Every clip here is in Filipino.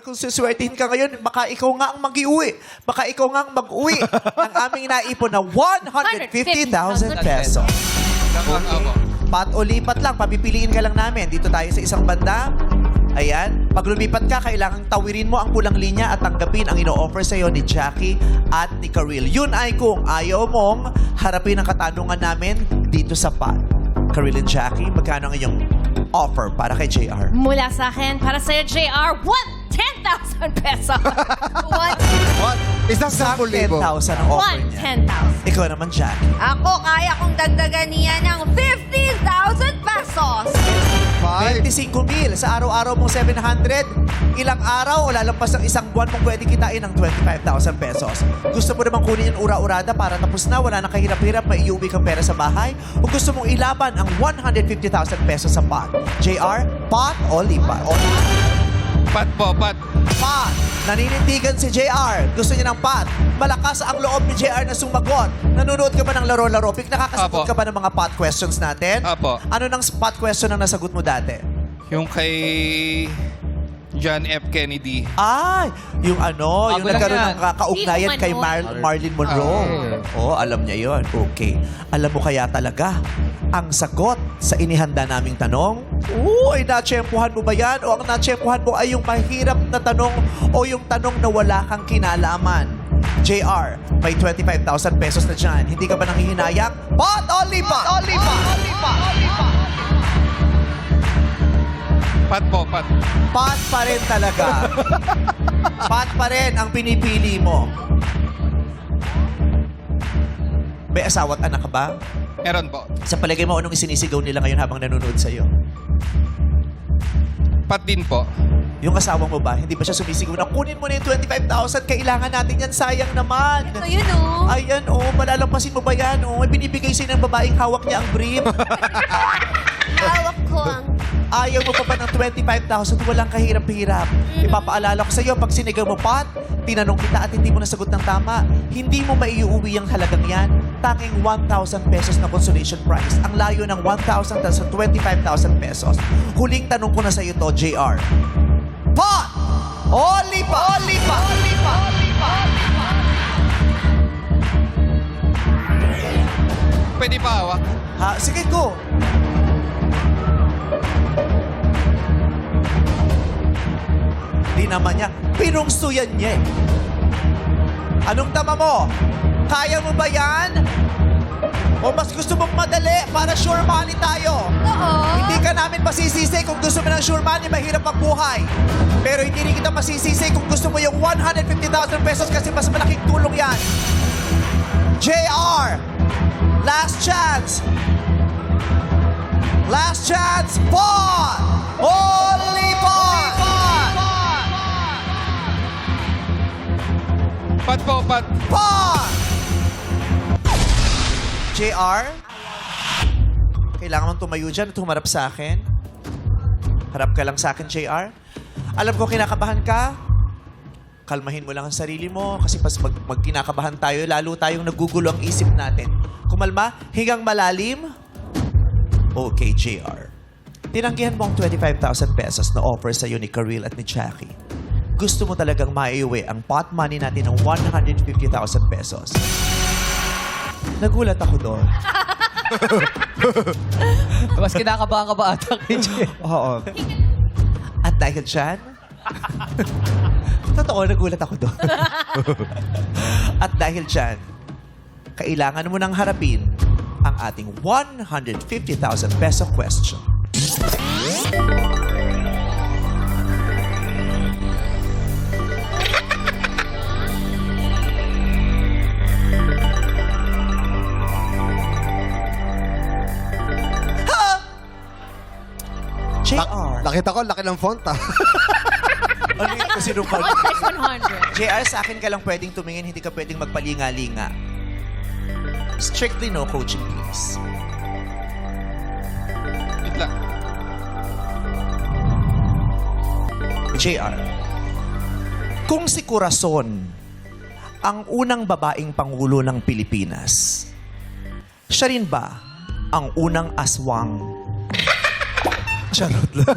Kung suswertihin ka ngayon, baka ikaw nga ang mag-iuwi. Baka ikaw nga ang mag-uwi ng aming naipon na 150,000 pesos. Okay. Pat o lipat lang, papipiliin ka lang namin. Dito tayo sa isang banda. Ayan. Pag lumipat ka, kailangang tawirin mo ang kulang linya at tanggapin ang ino-offer sa'yo ni Jackie at ni Karil. Yun ay kung ayaw mong harapin ang katanungan namin dito sa Pat. Karil and Jackie, magkano ang iyong offer para kay JR? Mula sa akin, para sa'yo, JR, 10,000 pesos. What? Isang 10,000. 10,000 ang offer niya. 10,000. Ikaw naman, Jackie. Ako, kaya kong dagdagan niya ng 15,000 pesos. 25,000 sa araw-araw mong 700. Ilang araw o lalampas ng isang buwan mong pwede kitain ng 25,000 pesos. Gusto mo namang kunin yung ura-urada para tapos na, wala na kahirap-hirap, may iuwi kang pera sa bahay? O gusto mong ilaban ang 150,000 pesos sa pot? JR, pot o lipat? Pat po, pat. Pat. Naninindigan si JR. Gusto niya ng pat. Malakas ang loob ni JR na sumagot. Nanonood ka ba ng laro-laro? Nakakasagot Apo. ka ba ng mga pot questions natin? Apo. Ano nang pot question ang nasagot mo dati? Yung kay John F. Kennedy. Ay, yung ano, yung Bago lang nagkaroon yan. ng kaugnayan Hindi kay ko manood. Marilyn Monroe. Oh, alam niya yon. Okay. Alam mo kaya talaga ang sagot sa inihanda naming tanong? Uy, natsyempuhan mo ba yan? O ang natsyempuhan mo ay yung mahirap na tanong o yung tanong na wala kang kinalaman? JR, may 25,000 pesos na dyan. Hindi ka ba nanghihinayak? Pot o lipat? Pot o lipat? Pat po, pat. Pat pa rin talaga. Pat pa rin ang pinipili mo. May asawa at anak ka ba? Meron po. Sa palagay mo, anong isinisigaw nila ngayon habang nanonood sa'yo? Pat din po. Yung asawa mo ba? Hindi ba siya sumisigaw na kunin mo na yung 25,000? Kailangan natin yan. Sayang naman. So, yun o. Ayan, malalampasin mo ba yan? May binibigay sa'yo ng babaeng hawak niya ang brief. Hawak ko ang... Ayaw mo pa ba ng 25,000? Walang kahirap-hirap. Ipapaalala ko sa iyo, pag sinigaw mo, Pat, tinanong kita at hindi mo nasagot ng tama, hindi mo maiuwi ang halagang yan. Tanging 1,000 pesos na consolation prize. Ang layo ng 1,000 sa 25,000 pesos. Huling tanong ko na sa iyo to, JR. Pat! Olipa! Olipa! Olipa! Pwede pa hawak? Ha? Sige, go! Di naman niya. Pinungsuyan niya eh. Anong tama mo? Kaya mo ba yan? O mas gusto mong madali para sure money tayo? Oo. Hindi ka namin masisisi kung gusto mo ng sure money, mahirap ang buhay. Pero hindi rin kita masisisi kung gusto mo yung 150,000 pesos kasi mas malaking tulong yan. JR! Last chance! Last chance! Pot! Only pot! Pat po, pat. Pot! JR? Kailangan mong tumayo dyan at humarap sa akin. Harap ka lang sa akin, JR. Alam ko kinakabahan ka. Kalmahin mo lang ang sarili mo kasi pas magkinakabahan tayo, lalo tayong nagugulo ang isip natin. Kumalma, hingang malalim. Okay, JR. Tinanggihan mo ang 25,000 pesos na offer sa'yo ni Karil at ni Jackie. Gusto mo talagang maiuwi ang pot money natin ng 150,000 pesos. Nagulat ako doon. Mas kinakabahan ka ba ata kay Jay? Oo. At dahil dyan, totoo, nagulat ako doon. At dahil dyan, kailangan mo nang harapin ang ating 150,000 peso question. Ha? JR. Nakita ko, laki ng font ah. Ano yung kasinungan? 1 plus 100. JR, sa akin ka lang pwedeng tumingin, hindi ka pwedeng magpalinga-linga. Strictly no coaching, please. Wait lang. JR, kung si Corazon ang unang babaeng pangulo ng Pilipinas, siya rin ba ang unang aswang? Charot lang.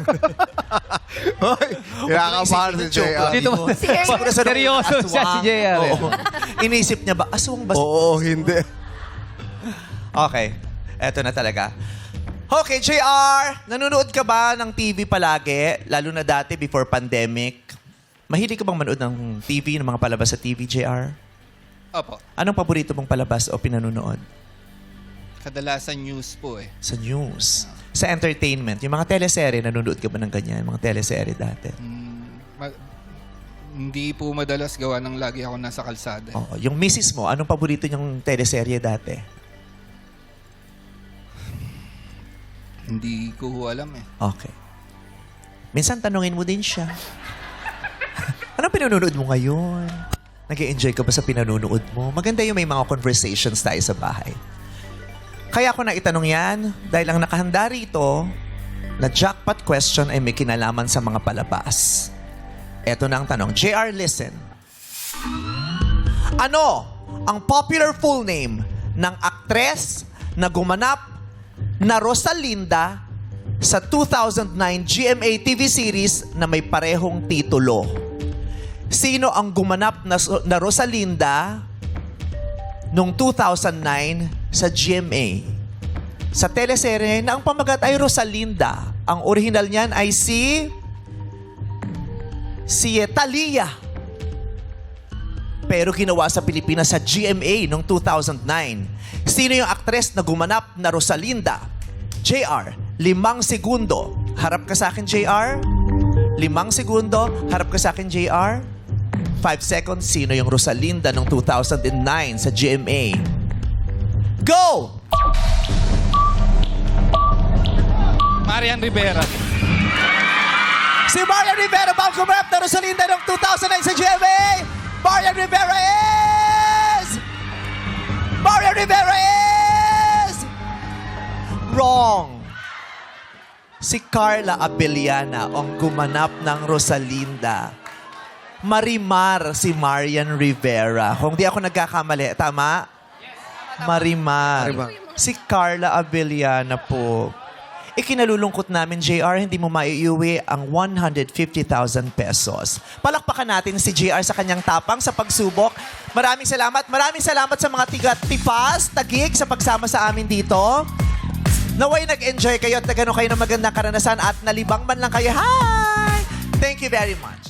Hoy, kinakabahan si JR. Dito, Siguro sa seryoso siya si JR. eh. Oo. Inisip niya ba, aswang ba? Oo, hindi. Okay, eto na talaga. Okay, JR, nanonood ka ba ng TV palagi? Lalo na dati, before pandemic. Mahilig ka bang manood ng TV, ng mga palabas sa TV, JR? Opo. Anong paborito mong palabas o pinanonood? Kadalasan news po eh. Sa news. Sa entertainment, yung mga teleserye, nanonood ka ba ng ganyan? Mga teleserye dati? Hindi po madalas gawa ng lagi ako nasa kalsada. Oo. Yung misis mo, anong paborito niyong teleserye dati? Hindi ko ho alam eh. Okay. Minsan tanungin mo din siya. Anong pinanonood mo ngayon? Nag-enjoy ka ba sa pinanonood mo? Maganda yung may mga conversations tayo sa bahay. Kaya ako na itanong yan dahil ang nakahanda rito na jackpot question ay may kinalaman sa mga palabas. Eto na ang tanong. JR, listen. Ano ang popular full name ng aktres na gumanap na Rosalinda sa 2009 GMA TV series na may parehong titulo? Sino ang gumanap na Rosalinda noong 2009 sa GMA? Sa teleserye na ang pamagat ay Rosalinda. Ang original niyan ay si Thalia. Pero ginawa sa Pilipinas sa GMA noong 2009. Sino yung aktres na gumanap na Rosalinda? JR, 5 segundo. Harap ka sa akin, JR. 5 segundo. Harap ka sa akin, JR. 5 seconds. Sino yung Rosalinda noong 2009 sa GMA? Go! Marian Rivera. Si Marian Rivera ba ang gumanap na Rosalinda noong 2009 sa GMA? Marian Rivera is... Marian Rivera is... Wrong. Si Carla Abellana ang gumanap ng Rosalinda. Marimar si Marian Rivera. Kung di ako nagkakamali, tama? Marimar. Si Carla Abellana po. Ikinalulungkot namin, JR, hindi mo maiuwi ang 150,000 pesos. Palakpakan natin si JR sa kanyang tapang sa pagsubok. Maraming salamat. Maraming salamat sa mga tiga-tipas, tagig sa pagsama sa amin dito. Naway nag-enjoy kayo at nagano kayo ng magandang karanasan at nalibang man lang kayo. Hi! Thank you very much.